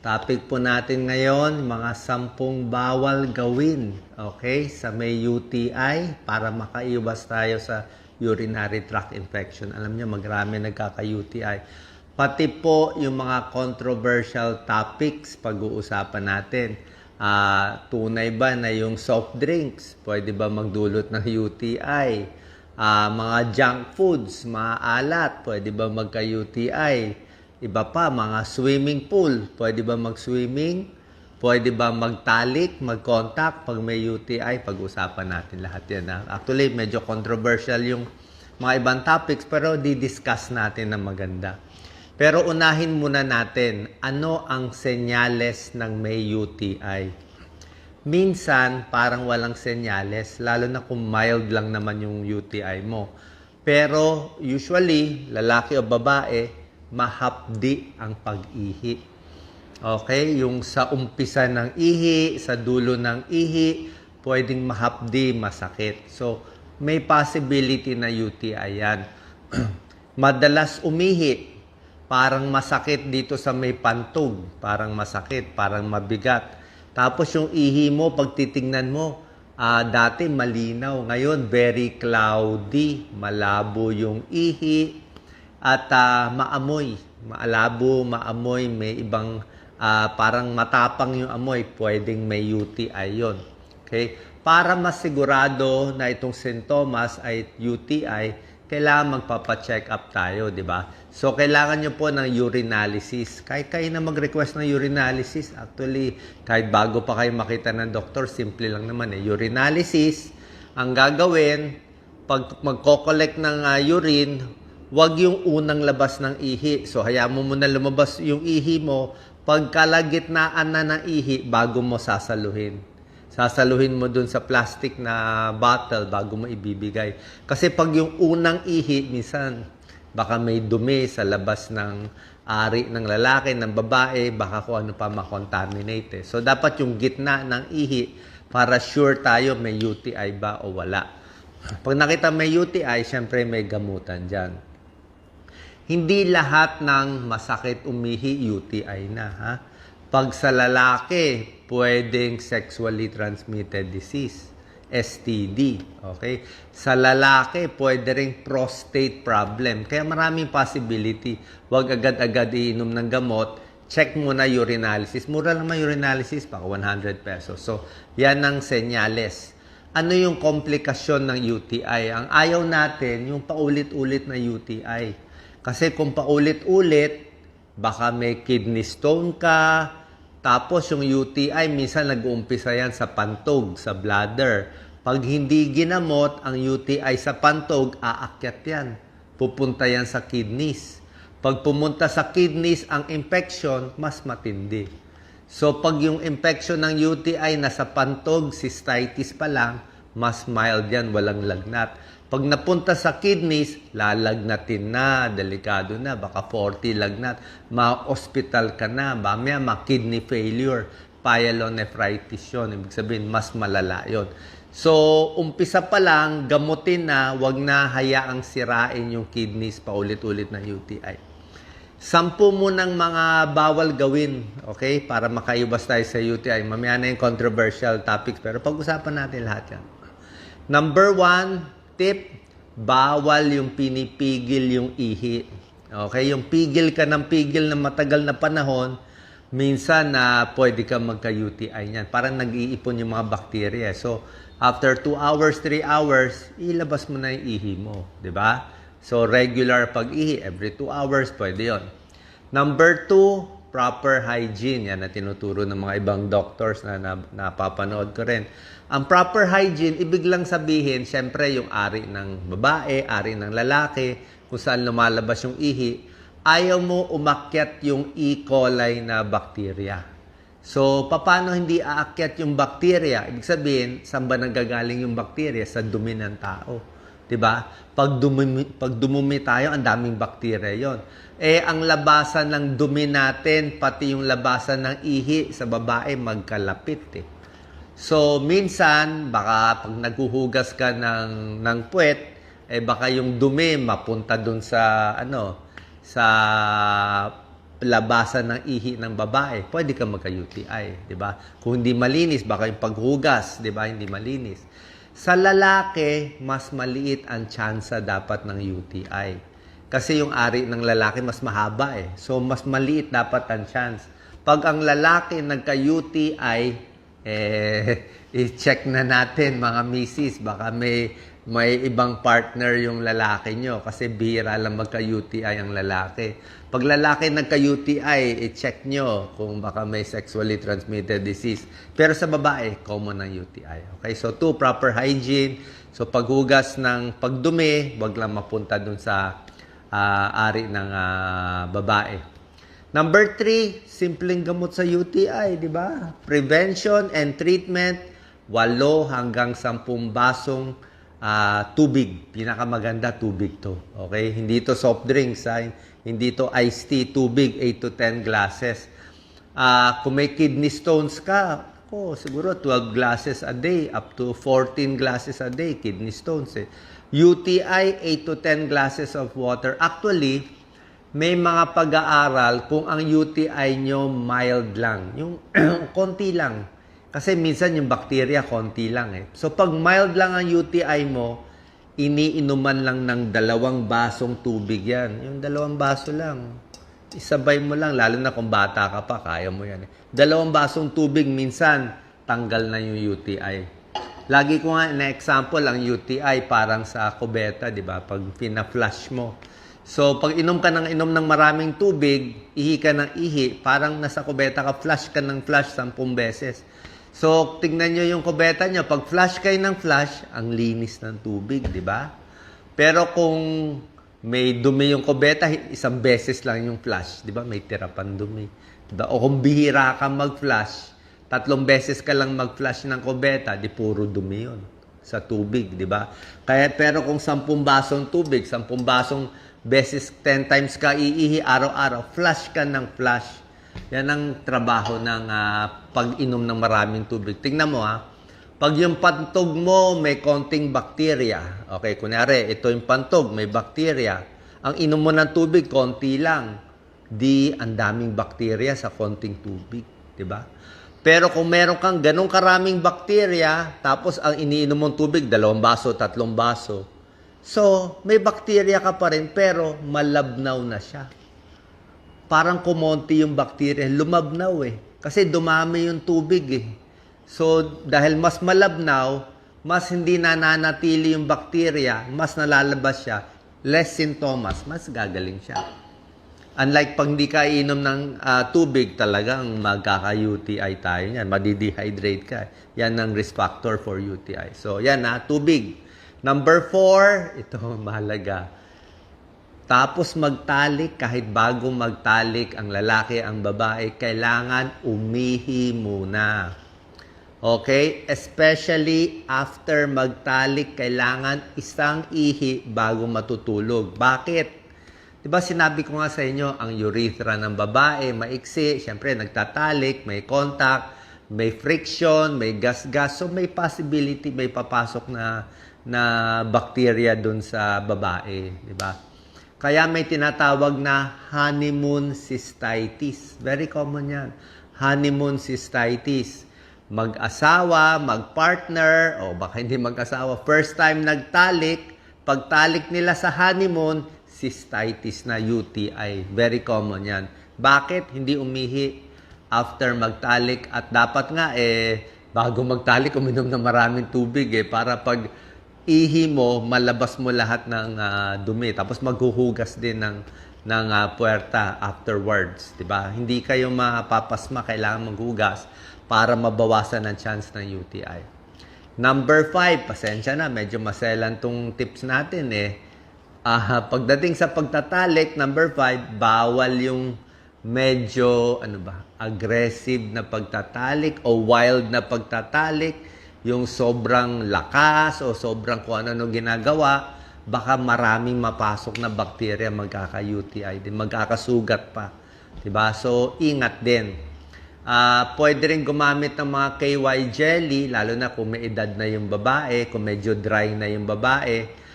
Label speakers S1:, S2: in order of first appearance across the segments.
S1: Topic po natin ngayon, mga 10 bawal gawin, okay, sa may UTI para makaiwas tayo sa urinary tract infection. Alam niyo, marami nagkaka-UTI. Pati po yung mga controversial topics pag-uusapan natin. Tunay ba na yung soft drinks, pwede ba magdulot ng UTI? Mga junk foods, maalat, pwede ba magka-UTI? Iba pa, mga swimming pool. Pwede ba mag-swimming? Pwede ba magtalik, mag-contact pag may UTI? Pag-usapan natin lahat yan. Actually, medyo controversial yung mga ibang topics pero di-discuss natin na maganda. Pero unahin muna natin, ano ang senyales ng may UTI? Minsan, parang walang senyales, lalo na kung mild lang naman yung UTI mo. Pero usually, lalaki o babae, mahapdi ang pag-ihi. Okay? Yung sa umpisa ng ihi, sa dulo ng ihi, pwedeng mahapdi, masakit. So, may possibility na UTI yan. Madalas umihi, parang masakit dito sa may pantog. Parang masakit, parang mabigat. Tapos yung ihi mo, pag titingnan mo, dati malinaw. Ngayon, very cloudy. Malabo yung ihi. At maamoy, maalabo, maamoy, may ibang parang matapang yung amoy, pwedeng may UTI yon. Okay? Para masigurado na itong sintomas ay UTI, kailangan magpapa-check up tayo, di ba? So, kailangan nyo po ng urinalysis. Kahit kayo na mag-request ng urinalysis, actually, kahit bago pa kayo makita ng doktor, simple lang naman eh. Urinalysis, ang gagawin, pag magko-collect ng urine, wag yung unang labas ng ihi. So, hayaan mo muna lumabas yung ihi mo. Pagkalagitnaan na ng ihi, bago mo sasaluhin. Sasaluhin mo dun sa plastic na bottle bago mo ibibigay. Kasi pag yung unang ihi, minsan, baka may dumi sa labas ng ari ng lalaki, ng babae, baka kung ano pa makontaminate. So, dapat yung gitna ng ihi para sure tayo may UTI ba o wala. Pag nakita may UTI, syempre may gamutan dyan. Hindi lahat ng masakit umihi, UTI na. Ha? Pag sa lalaki, pwedeng sexually transmitted disease, STD. Okay? Sa lalaki, pwede ring prostate problem. Kaya maraming possibility. Huwag agad-agad iinom ng gamot. Check muna urinalysis. Mura lang may urinalysis, paka 100 pesos. So, yan ang senyales. Ano yung komplikasyon ng UTI? Ang ayaw natin, yung paulit-ulit na UTI. Kasi kung paulit-ulit, baka may kidney stone ka, tapos yung UTI, minsan nag-uumpisa yan sa pantog, sa bladder. Pag hindi ginamot ang UTI sa pantog, aakyat yan. Pupunta yan sa kidneys. Pag pumunta sa kidneys ang infection, mas matindi. So pag yung infection ng UTI nasa pantog, cystitis pa lang, mas mild yan, walang lagnat. Pag napunta sa kidneys, lalagnatin na, delikado na, baka 40 lagnat, ma-hospital ka na, mamaya ma-kidney failure, pyelonephritis yun, ibig sabihin, mas malala yun. So, umpisa pa lang, gamutin na, wag na hayaang sirain yung kidneys paulit-ulit na UTI. 10 munang mga bawal gawin, okay, para makaiwas tayo sa UTI. Mamaya na yung controversial topics, pero pag-usapan natin lahat yan. Number 1, tip, bawal yung pinipigil yung ihi. Okay, yung pigil ka ng pigil na matagal na panahon, minsan na pwede ka magka-UTI niyan. Parang nag-iipon yung mga bakterya. So, after 2 hours, 3 hours, ilabas mo na yung ihi mo. Diba? So, regular pag-ihi, every 2 hours, pwede yon. Number 2, proper hygiene. Yan na tinuturo ng mga ibang doctors na napapanood ko rin. Ang proper hygiene, ibig lang sabihin, syempre yung ari ng babae, ari ng lalaki, kung saan lumalabas yung ihi, ayaw mo umakyat yung E. coli na bakterya. So, paano hindi aakyat yung bakterya? Ibig sabihin, saan ba nanggagaling yung bakterya? Sa dumi ng tao. Diba? Pag dumumi tayo, ang daming bakterya yon. Ang labasan ng dumi natin, pati yung labasan ng ihi sa babae, magkalapit eh. So, minsan, baka pag naghuhugas ka ng puwet, baka yung dumi mapunta dun sa, sa labasan ng ihi ng babae, pwede ka magka-UTI, di ba? Kung hindi malinis, baka yung paghugas, di ba? Hindi malinis. Sa lalaki, mas maliit ang tsansa dapat ng UTI. Kasi yung ari ng lalaki mas mahaba eh. So, mas maliit dapat ang chance. Pag ang lalaki nagka-UTI, i-check na natin mga misis. Baka may ibang partner yung lalaki nyo. Kasi bihira lang magka-UTI ang lalaki. Pag lalaki nagka-UTI, i-check nyo kung baka may sexually transmitted disease. Pero sa babae, common ang UTI. Okay? So, 2, proper hygiene. So, paghugas ng pagdumi, wag lang mapunta dun sa ari ng babae. Number 3, simpleng gamot sa UTI, di ba? Prevention and treatment, 8 hanggang 10 basong tubig. Pinakamaganda, tubig to. Okay? Hindi to soft drinks, hindi to iced tea, tubig, 8 to 10 glasses. Kung may kidney stones ka, siguro 12 glasses a day, up to 14 glasses a day, kidney stones eh. UTI, 8 to 10 glasses of water. Actually, may mga pag-aaral kung ang UTI nyo mild lang. Yung konti lang. Kasi minsan yung bacteria, konti lang eh. So, pag mild lang ang UTI mo, iniinuman lang ng 2 basong tubig yan. Yung 2 baso lang. Isabay mo lang, lalo na kung bata ka pa, kaya mo yan. 2 basong tubig, minsan, tanggal na yung UTI. Lagi ko nga na-example, ang UTI parang sa kubeta, di ba? Pag pina-flush mo. So, pag inom ka ng maraming tubig, ihi ka ng ihi, parang nasa kubeta ka, flush ka ng flush 10 beses. So, tignan nyo yung kubeta nyo. Pag flush kayo ng flush, ang linis ng tubig, di ba? Pero kung may dumi yung kubeta, 1 beses lang yung flush, di ba? May tira pang dumi. Diba? O kung bihira ka mag-flush, 3 beses ka lang mag-flush ng kubeta, di puro dumi yun sa tubig, di ba? Pero kung 10 basong tubig, 10 basong beses 10 times ka iihi araw-araw, flush ka ng flush. Yan ang trabaho ng pag-inom ng maraming tubig. Tingnan mo pag yung pantog mo may konting bakterya, okay, kunyari, ito yung pantog, may bakterya, ang inom mo ng tubig, konti lang, ang daming bakterya sa konting tubig, di ba? Pero kung meron kang ganong karaming bakterya, tapos ang iniinom mong tubig, 2 baso, 3 baso, so, may bakterya ka pa rin, pero malabnaw na siya. Parang kumonti yung bakterya, lumabnaw eh. Kasi dumami yung tubig eh. So, dahil mas malabnaw, mas hindi nananatili yung bakterya, mas nalalabas siya, less sintomas, mas gagaling siya. Unlike pag hindi ka inom ng tubig, talagang magkaka-UTI tayo yan. Madidehydrate ka. Yan ang risk factor for UTI. So, yan tubig. Number 4, ito mahalaga. Tapos magtalik, kahit bago magtalik ang lalaki, ang babae, kailangan umihi muna. Okay? Especially after magtalik, kailangan 1 ihi bago matutulog. Bakit? Diba sinabi ko nga sa inyo, ang urethra ng babae, maiksi, syempre nagtatalik, may contact, may friction, may gas-gas, so may possibility, may papasok na bacteria dun sa babae, diba? Kaya may tinatawag na honeymoon cystitis. Very common yan. Honeymoon cystitis. Mag-asawa, mag-partner, o baka hindi mag-asawa, first time nagtalik, pagtalik nila sa honeymoon, cystitis na UTI. Very common yan. Bakit? Hindi umihi after magtalik. At dapat nga, bago magtalik, uminom ng maraming tubig para pag ihi mo, malabas mo lahat ng dumi. Tapos maghuhugas din ng puwerta afterwards. Diba? Hindi kayo mapapasma, kailangan maghugas para mabawasan ang chance ng UTI. Number 5, pasensya na, medyo maselan tong tips natin pagdating sa pagtatalik, number 5, bawal yung medyo, aggressive na pagtatalik o wild na pagtatalik. Yung sobrang lakas o sobrang kung ano ginagawa, baka maraming mapasok na bakterya magkaka-UTI din, magkakasugat pa. Diba? So, ingat din. Pwede rin gumamit ng mga KY jelly, lalo na kung may edad na yung babae, kung medyo dry na yung babae.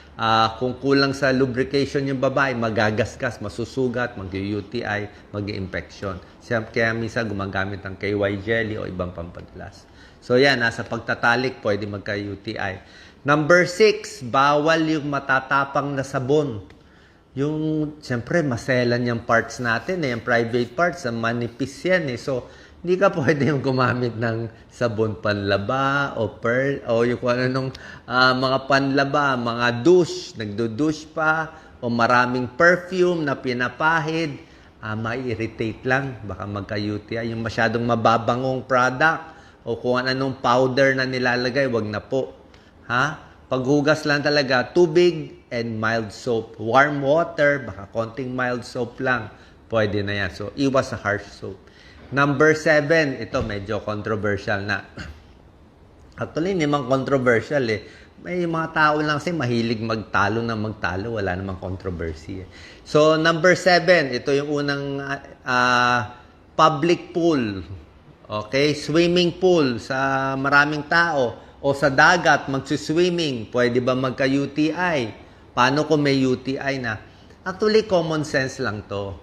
S1: Kung kulang sa lubrication yung babae, magagasgas, masusugat, mag-UTI, mag-infection. Kaya minsan gumagamit ng KY jelly o ibang pampadulas. So yan, nasa pagtatalik, pwede magka-UTI. Number 6, bawal yung matatapang na sabon. Yung, siyempre, maselan yung parts natin, yung private parts, manipis yan eh. So, hindi ka pwede yung gumamit ng sabon panlaba o pearl o yung kung anong mga panlaba, mga douche, nagdo-douche pa o maraming perfume na pinapahid, mai-irritate lang, baka magka-UTI. Yung masyadong mababangong product o kung anong powder na nilalagay, wag na po. Paghugas lang talaga, tubig and mild soap. Warm water, baka konting mild soap lang, pwede na yan. So, iwas sa harsh soap. Number 7, ito medyo controversial na. Actually, hindi man controversial eh. May mga tao lang kasi mahilig magtalo na magtalo. Wala namang controversy eh. So, number 7, ito yung unang public pool. Okay? Swimming pool sa maraming tao. O sa dagat, magsiswimming. Pwede ba magka-UTI? Paano kung may UTI na? Actually, common sense lang to.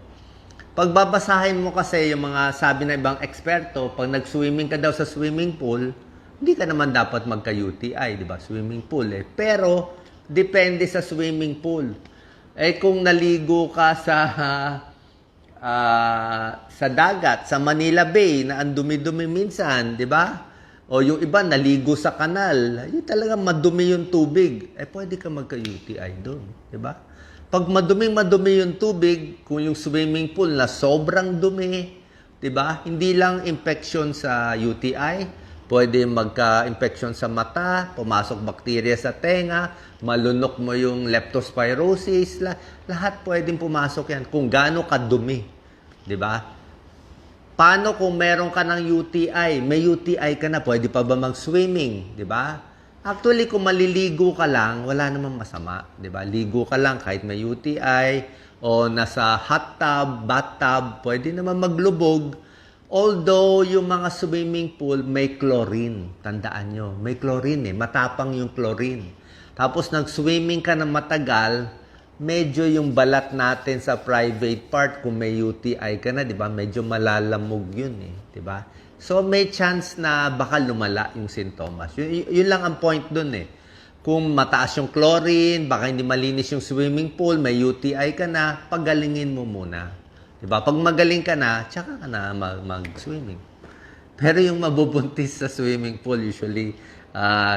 S1: Pagbabasahin mo kasi yung mga sabi ng ibang eksperto, pag nag-swimming ka daw sa swimming pool, hindi ka naman dapat magka-UTI, di ba? Swimming pool eh. Pero, depende sa swimming pool. Eh, kung naligo ka sa dagat, sa Manila Bay, na ang dumi-dumi minsan, di ba? O yung iba, naligo sa kanal, yun talaga madumi yung tubig. Eh, pwede ka magka-UTI doon, di ba? Pag madumi yung tubig, kung yung swimming pool na sobrang dumi, 'di ba? Hindi lang infection sa UTI, pwede magka-infection sa mata, pumasok bakterya sa tenga, malunok mo yung leptospirosis, lahat pwedeng pumasok yan kung gaano kadumi, 'di ba? Paano kung meron ka ng UTI, may UTI ka na, pwede pa ba mag-swimming, 'di ba? Actually, kung maliligo ka lang, wala namang masama, 'di ba? Ligo ka lang kahit may UTI o nasa hot tub, bathtub, pwede naman maglubog. Although yung mga swimming pool may chlorine, tandaan nyo, may chlorine matapang yung chlorine. Tapos nag-swimming ka ng matagal, medyo yung balat natin sa private part kung may UTI ka na, 'di ba? Medyo malalamog 'yun 'di ba? So, may chance na baka lumala yung sintomas. Yun lang ang point dun eh. Kung mataas yung chlorine, baka hindi malinis yung swimming pool, may UTI ka na, pagalingin mo muna. Diba? Pag magaling ka na, tsaka ka na mag-swimming. Pero yung mabubuntis sa swimming pool, usually,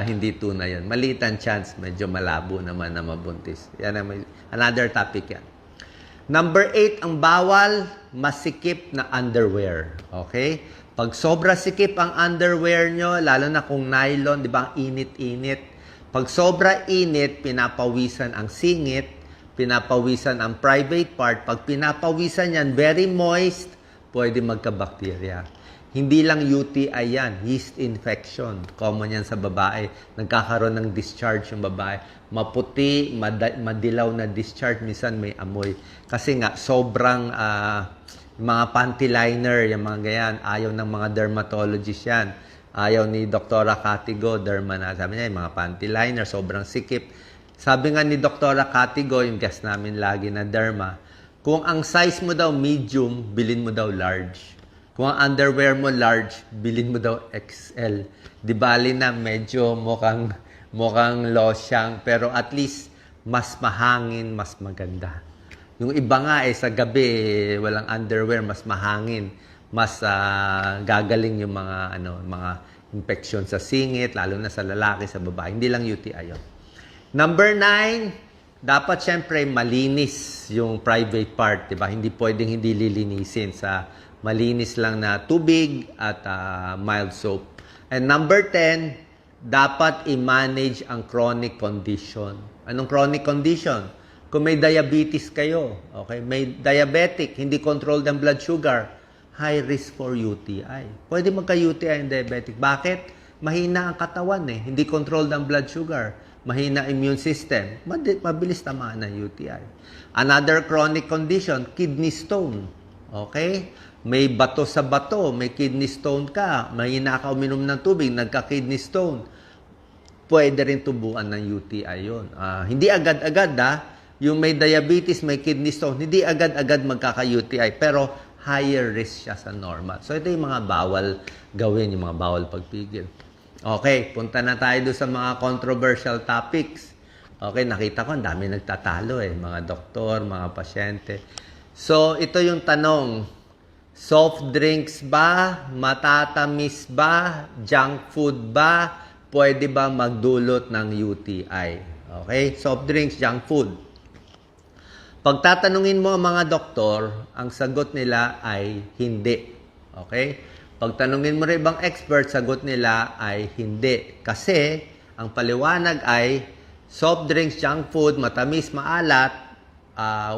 S1: hindi tunay yan. Maliit ang chance, medyo malabo naman na mabuntis. Yan another topic yan. Number 8, ang bawal, masikip na underwear. Okay? Pag sobra sikip ang underwear nyo, lalo na kung nylon, di ba, ang init-init. Pag sobra init, pinapawisan ang singit, pinapawisan ang private part. Pag pinapawisan yan, very moist, pwede magka-bacteria. Hindi lang UTI yan, yeast infection. Common yan sa babae. Nagkakaroon ng discharge yung babae. Maputi, madilaw na discharge, minsan may amoy. Kasi nga, sobrang mga panty liner, yung mga ganyan, ayaw ng mga dermatologist yan. Ayaw ni Dr. Katigo, derma na. Sabi niya, yung mga panty liner, sobrang sikip. Sabi nga ni Dr. Katigo, yung guest namin lagi na derma, kung ang size mo daw medium, bilin mo daw large. Kung ang underwear mo large, bilin mo daw XL. Di bali na medyo mukhang losyang, pero at least mas mahangin, mas maganda. Yung iba nga sa gabi, walang underwear, mas mahangin, mas gagaling yung mga infection sa singit, lalo na sa lalaki, sa babae. Hindi lang UTI yun. Number 9, dapat syempre malinis yung private part, di ba? Hindi pwedeng hindi lilinisin sa malinis lang na tubig at mild soap. And number 10, dapat i-manage ang chronic condition. Anong chronic condition? Kung may diabetes kayo, okay, may diabetic, hindi controlled ang blood sugar, high risk for UTI. Pwede magka-UTI ang diabetic. Bakit? Mahina ang katawan hindi controlled ang blood sugar. Mahina immune system. Mabilis tamaan ng UTI. Another chronic condition, kidney stone. Okay? May bato sa bato, may kidney stone ka, mahina ka uminom ng tubig, nagka-kidney stone. pwede rin tubuan ng UTI yun. Hindi agad-agad yung may diabetes, may kidney stone, hindi agad-agad magkaka-UTI, pero higher risk siya sa normal. So ito yung mga bawal gawin, yung mga bawal pagpigil. Okay, punta na tayo doon sa mga controversial topics. Okay, nakita ko, ang dami nagtatalo mga doktor, mga pasyente. So ito yung tanong, soft drinks ba, matatamis ba, junk food ba, pwede ba magdulot ng UTI? Okay, soft drinks, junk food. Pagtatanungin mo ang mga doktor, ang sagot nila ay hindi. Okay? Pagtanungin mo rin ibang expert, sagot nila ay hindi. Kasi ang paliwanag ay soft drinks, junk food, matamis, maalat,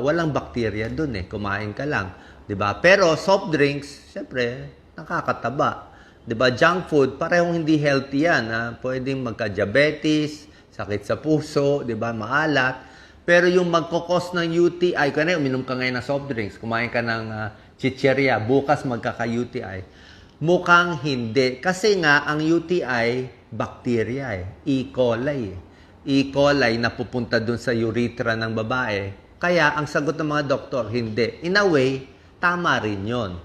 S1: walang bakterya dun kumain ka lang. 'Di ba? Pero soft drinks, syempre, nakakataba. 'Di ba? Junk food, parehong hindi healthy yan. Pwedeng magka-diabetes, sakit sa puso, 'di ba? Maalat. Pero yung magkakos ng UTI, kaya uminom ka ngayon ng soft drinks, kumain ka ng chicheria, bukas magkaka-UTI. Mukhang hindi. Kasi nga, ang UTI, bakterya E. coli. E. coli na pupunta dun sa urethra ng babae. Kaya, ang sagot ng mga doktor, hindi. In a way, tama rin yon.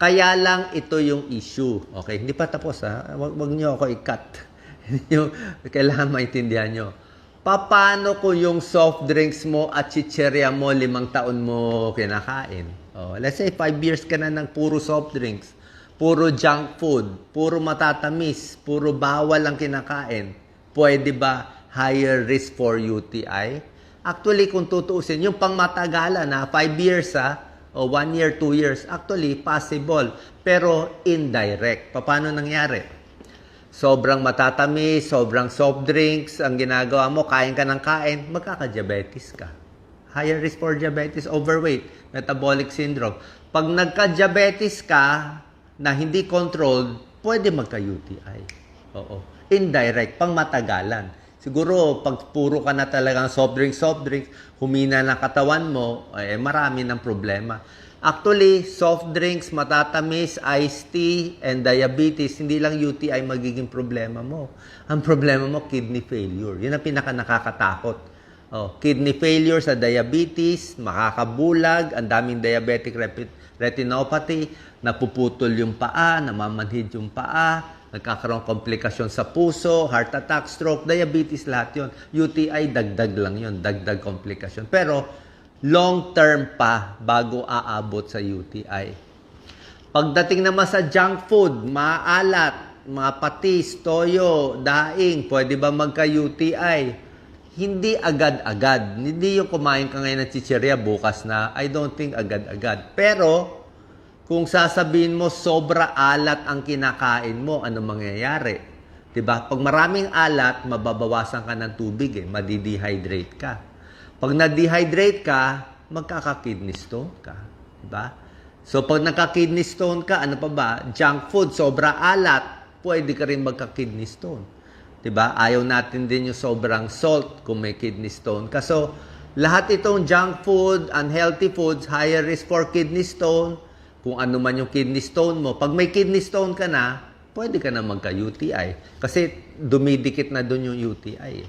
S1: Kaya lang, ito yung issue. Okay, hindi pa tapos Wag nyo ako i-cut. Kailangan maintindihan nyo. Paano kung yung soft drinks mo at chicheria mo 5 taon mo kinakain? Let's say 5 years ka na ng puro soft drinks, puro junk food, puro matatamis, puro bawal ang kinakain. Pwede ba higher risk for UTI? Actually, kung tutuusin, yung pangmatagalan 5 years o 1 year, 2 years, actually possible. Pero indirect. Paano nangyari? Sobrang matatamis, sobrang soft drinks, ang ginagawa mo, kain ka ng kain, magkaka-diabetes ka. Higher risk for diabetes, overweight, metabolic syndrome. Pag nagka-diabetes ka na hindi controlled, pwede magka-UTI. Oo. Indirect, pang matagalan. Siguro, pag puro ka na talagang soft drinks, humina na katawan mo, marami ng problema. Actually, soft drinks, matatamis, iced tea, and diabetes, hindi lang UTI magiging problema mo. Ang problema mo, kidney failure. Yun ang pinaka-nakakatakot. Kidney failure sa diabetes, makakabulag, ang daming diabetic retinopathy, napuputol yung paa, namamanhid yung paa, nagkakaroon komplikasyon sa puso, heart attack, stroke, diabetes, lahat yun. UTI, dagdag lang yun, dagdag komplikasyon. Pero, long term pa bago aabot sa UTI. Pagdating naman sa junk food, maalat, mga patis, toyo, daing, pwede ba magka-UTI? Hindi agad-agad. Hindi yung kumain ka ngayon ng chicheria, bukas na. I don't think agad-agad. Pero, kung sasabihin mo sobra alat ang kinakain mo, ano mangyayari? Diba? Pag maraming alat, mababawasan ka ng tubig madidehydrate ka. Pag na-dehydrate ka, magkaka-kidney stone ka. Diba? So, pag nagka-kidney stone ka, ano pa ba? Junk food, sobra alat, pwede ka rin magka-kidney stone. Diba? Ayaw natin din yung sobrang salt kung may kidney stone ka. So, lahat itong junk food, unhealthy foods, higher risk for kidney stone, kung ano man yung kidney stone mo. Pag may kidney stone ka na, pwede ka na magka-UTI. Kasi dumidikit na dun yung UTI.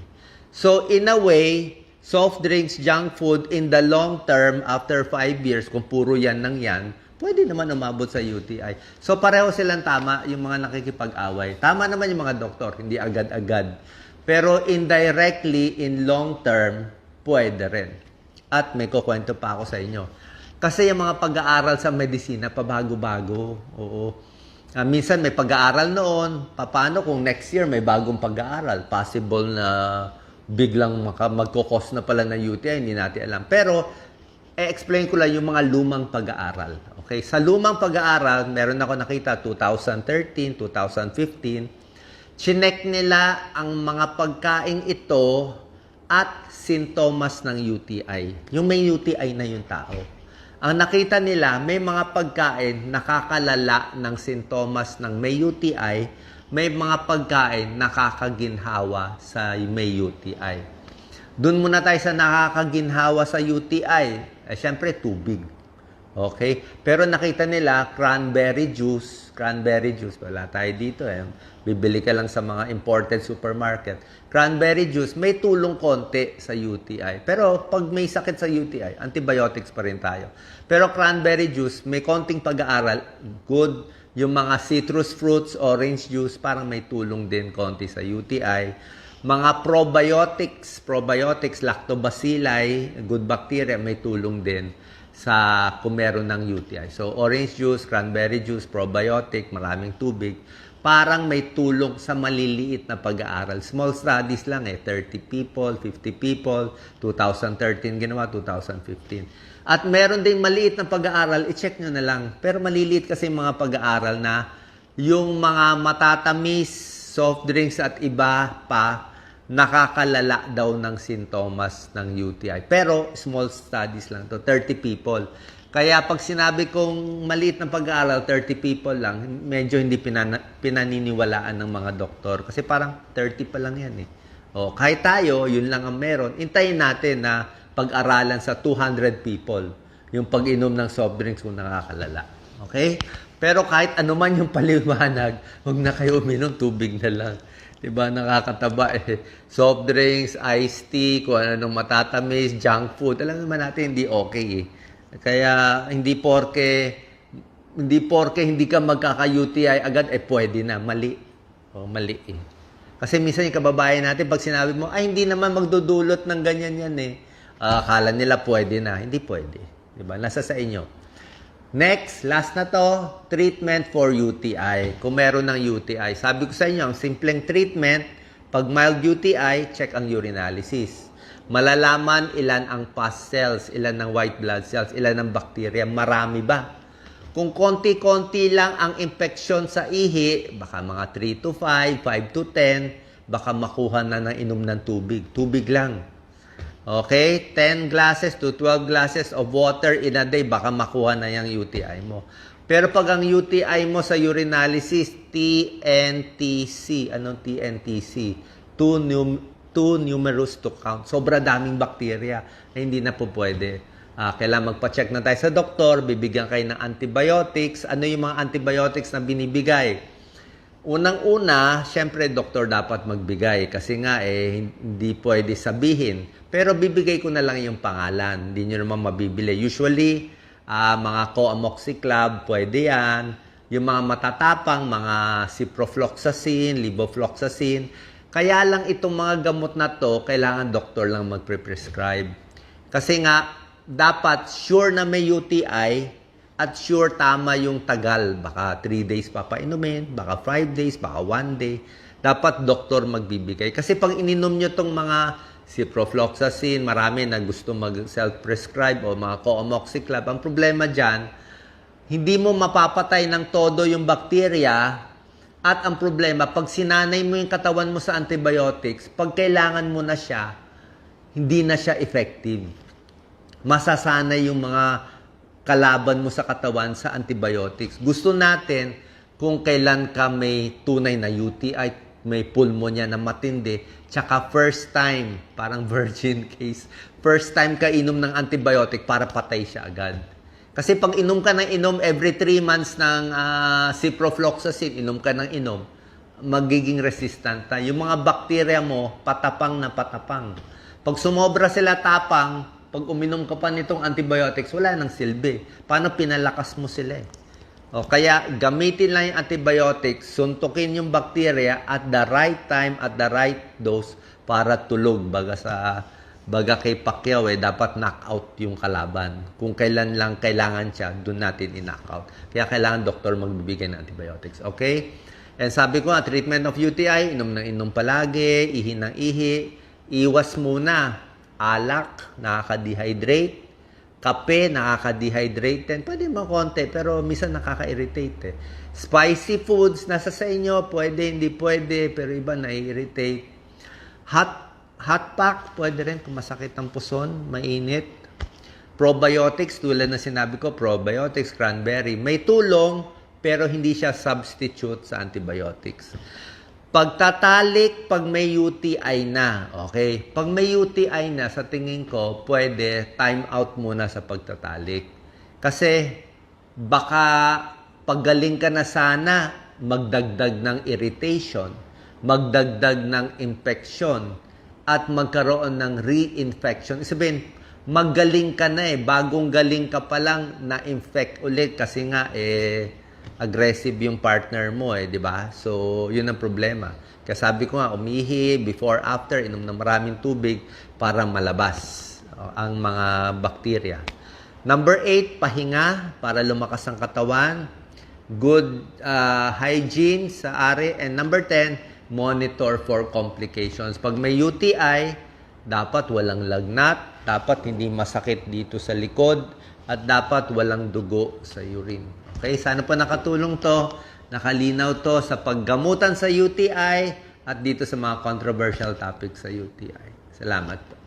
S1: So, in a way, soft drinks, junk food, in the long term, after 5 years, kung puro yan nang yan, pwede naman umabot sa UTI. So, pareho silang tama, yung mga nakikipag-away. Tama naman yung mga doktor, hindi agad-agad. Pero indirectly, in long term, pwede rin. At may kukwento pa ako sa inyo. Kasi yung mga pag-aaral sa medisina, pabago-bago. Oo. Minsan may pag-aaral noon. Paano kung next year may bagong pag-aaral? Possible na biglang magkukos na pala ng UTI, hindi natin alam. Pero, explain ko lang yung mga lumang pag-aaral. Okay? Sa lumang pag-aaral, meron ako nakita 2013, 2015, chinek nila ang mga pagkain ito at sintomas ng UTI. Yung may UTI na yung tao. Ang nakita nila, may mga pagkain nakakalala ng sintomas ng may UTI, may mga pagkain nakakaginhawa sa may UTI. Doon muna tayo sa nakakaginhawa sa UTI. Siyempre, tubig. Okay? Pero nakita nila, cranberry juice, wala tayo dito eh. Bibili ka lang sa mga imported supermarket. Cranberry juice, may tulong konti sa UTI. Pero pag may sakit sa UTI, antibiotics pa rin tayo. Pero cranberry juice, may konting pag-aaral, good. Yung mga citrus fruits, orange juice, parang may tulong din konti sa UTI. Mga probiotics, lactobacilli, good bacteria, may tulong din sa kung meron ng UTI. So, orange juice, cranberry juice, probiotic, maraming tubig, parang may tulong sa maliliit na pag-aaral. Small studies lang 30 people, 50 people, 2013 ginawa, 2015. At meron ding maliit na pag-aaral, i-check nyo na lang. Pero maliliit kasi mga pag-aaral na yung mga matatamis, soft drinks at iba pa, nakakalala daw ng sintomas ng UTI. Pero small studies lang to, 30 people. Kaya pag sinabi kong maliit na pag-aaral, 30 people lang, medyo hindi pinaniniwalaan ng mga doktor. Kasi parang 30 pa lang yan eh. O, kahit tayo, yun lang ang meron. Hintayin natin na pag-aralan sa 200 people. Yung pag-inom ng soft drinks kung nakakalala. Okay? Pero kahit anuman yung paliwanag, huwag na kayo uminom, tubig na lang. Diba, nakakataba eh. Soft drinks, iced tea, kung ano nung matatamis, junk food. Alam naman natin, hindi okay eh. Kaya, hindi porke hindi ka magkaka-UTI agad, pwede na. Mali. Mali eh. Kasi minsan yung kababayan natin, pag sinabi mo, ay, hindi naman magdudulot ng ganyan yan eh. Akala nila pwede na. Hindi pwede. Diba? Nasa sa inyo. Next, last na to, treatment for UTI. Kung meron ng UTI, sabi ko sa inyo, ang simpleng treatment, pag mild UTI, check ang urinalysis. Malalaman ilan ang pus cells, ilan ang white blood cells, ilan ang bacteria, marami ba? Kung konti-konti lang ang infection sa ihi, baka mga 3 to 5, 5 to 10, baka makuha na ng inom ng tubig. Tubig lang. Okay? 10 glasses to 12 glasses of water in a day, baka makuha na yung UTI mo. Pero pag ang UTI mo sa urinalysis, TNTC. Anong TNTC? Too numerous to count. Sobra daming bacteria na hindi na po pwede. Kailangan magpa-check na tayo sa doktor, bibigyan kayo ng antibiotics. Ano yung mga antibiotics na binibigay? Unang-una, syempre doktor dapat magbigay kasi nga hindi pwede sabihin. Pero bibigay ko na lang yung pangalan. Hindi nyo naman mabibili. Usually, mga coamoxiclav, pwede yan. Yung mga matatapang, mga ciprofloxacin, levofloxacin. Kaya lang itong mga gamot na to, kailangan doktor lang magpre-prescribe. Kasi nga, dapat sure na may UTI, at sure, tama yung tagal. Baka 3 days papainumin, baka 5 days, baka 1 day. Dapat doktor magbibigay. Kasi pag ininom nyo tong mga ciprofloxacin, marami na gusto mag-self-prescribe o mga coamoxiclav. Ang problema dyan, hindi mo mapapatay ng todo yung bacteria. At ang problema, pag sinanay mo yung katawan mo sa antibiotics, pag kailangan mo na siya, hindi na siya effective. Masasanay yung mga kalaban mo sa katawan sa antibiotics. Gusto natin kung kailan ka may tunay na UTI, may pulmonya na matindi, tsaka first time, parang virgin case, first time ka inom ng antibiotic para patay siya agad. Kasi pag inom ka ng inom every 3 months ng ciprofloxacin, inom ka ng inom, magiging resistant ta. Yung mga bakterya mo, patapang na patapang. Pag sumobra sila tapang, pag uminom ka pa nitong antibiotics, wala nang silbi. Paano pinalakas mo sila eh? O, kaya gamitin lang yung antibiotics, suntukin yung bacteria at the right time, at the right dose para tulog. Baga kay Pacquiao dapat knock-out yung kalaban. Kung kailan lang kailangan siya, doon natin i-knock-out. Kaya kailangan doktor magbibigay ng antibiotics. Okay? And sabi ko nga, treatment of UTI, inom ng inom palagi, ihi ng ihi, iwas muna. Alak, nakaka-dehydrate. Kape, nakaka-dehydrate. Pwede mo konti, pero minsan nakaka-irritate. Spicy foods, nasa sa inyo, pwede, hindi pwede, pero iba na-irritate. Hot pack, pwede rin kung masakit ang puson, mainit. Probiotics, tulad na sinabi ko, probiotics, cranberry. May tulong, pero hindi siya substitute sa antibiotics. Pagtatalik, pag may UTI na, okay? Pag may UTI na, sa tingin ko, pwede time out muna sa pagtatalik. Kasi baka paggaling ka na sana, magdagdag ng irritation, magdagdag ng infection, at magkaroon ng reinfection. Sabihin, magaling ka na bagong galing ka pa lang na-infect ulit kasi nga aggressive yung partner mo di ba? So, yun ang problema. Kaya sabi ko nga, umihi, before, after, inom ng maraming tubig para malabas ang mga bakterya. Number 8, pahinga para lumakas ang katawan. Good hygiene sa ari. And number 10, monitor for complications. Pag may UTI, dapat walang lagnat, dapat hindi masakit dito sa likod, at dapat walang dugo sa urine. Okay, sana po nakatulong to, nakalinaw to sa paggamutan sa UTI at dito sa mga controversial topics sa UTI. Salamat po.